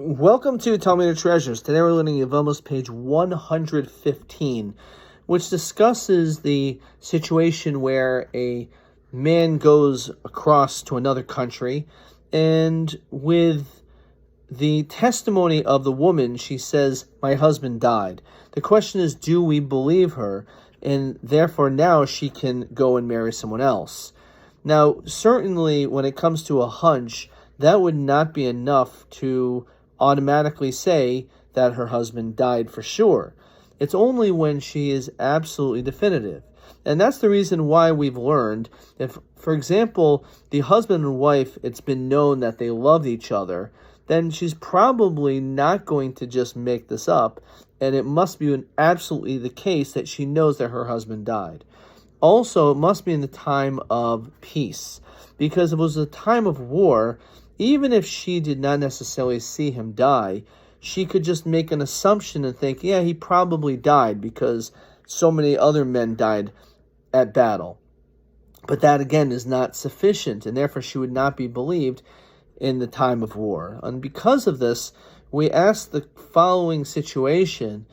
Welcome to Talmudic Treasures. Today we're learning Yevamot page 115, which discusses the situation where a man goes across to another country, and with the testimony of the woman, she says, "My husband died." The question is, do we believe her? And therefore now she can go and marry someone else. Now, certainly when it comes to a hunch, that would not be enough to automatically say that her husband died for sure. It's only when she is absolutely definitive. And that's the reason why we've learned, if, for example, the husband and wife, it's been known that they love each other, then she's probably not going to just make this up, and it must be absolutely the case that she knows that her husband died. Also, it must be in the time of peace, because if it was a time of war, even if she did not necessarily see him die, she could just make an assumption and think, yeah, he probably died because so many other men died at battle. But that, again, is not sufficient, and therefore she would not be believed in the time of war. And because of this, we ask the following situation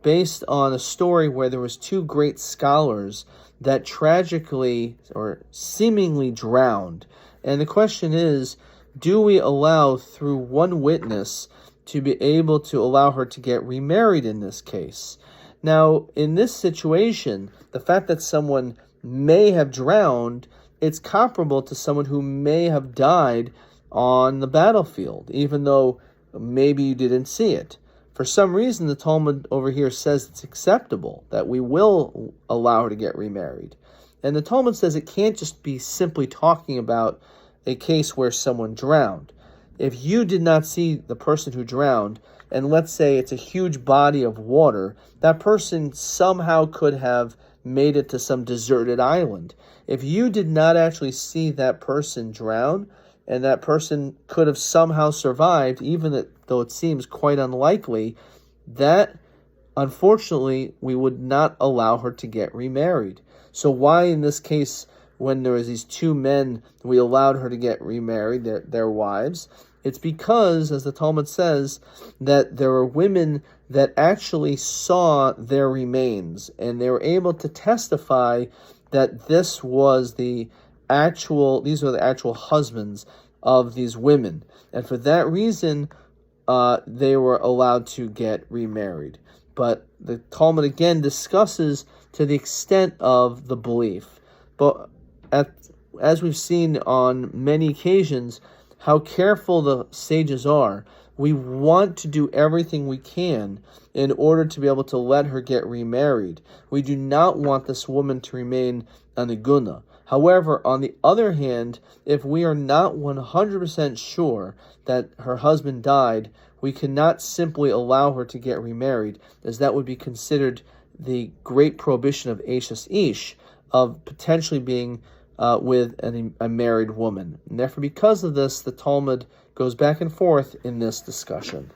based on a story where there was two great scholars that tragically or seemingly drowned. And the question is, do we allow through one witness to be able to allow her to get remarried in this case? Now, in this situation, the fact that someone may have drowned, it's comparable to someone who may have died on the battlefield, even though maybe you didn't see it. For some reason, the Talmud over here says it's acceptable, that we will allow her to get remarried. And the Talmud says it can't just be simply talking about a case where someone drowned. If you did not see the person who drowned, and let's say it's a huge body of water, that person somehow could have made it to some deserted island. If you did not actually see that person drown, and that person could have somehow survived, even though it seems quite unlikely, that, unfortunately, we would not allow her to get remarried. So why, in this case, when there was these two men, we allowed her to get remarried, their wives? It's because, as the Talmud says, that there were women that actually saw their remains, and they were able to testify that these were the actual husbands of these women. And for that reason, they were allowed to get remarried. But the Talmud again discusses to the extent of the belief. But as we've seen on many occasions, how careful the sages are. We want to do everything we can in order to be able to let her get remarried. We do not want this woman to remain a niguna. However, on the other hand, if we are not 100% sure that her husband died, we cannot simply allow her to get remarried, as that would be considered the great prohibition of Eshes Ish, of potentially being with a married woman. And therefore, because of this, the Talmud goes back and forth in this discussion.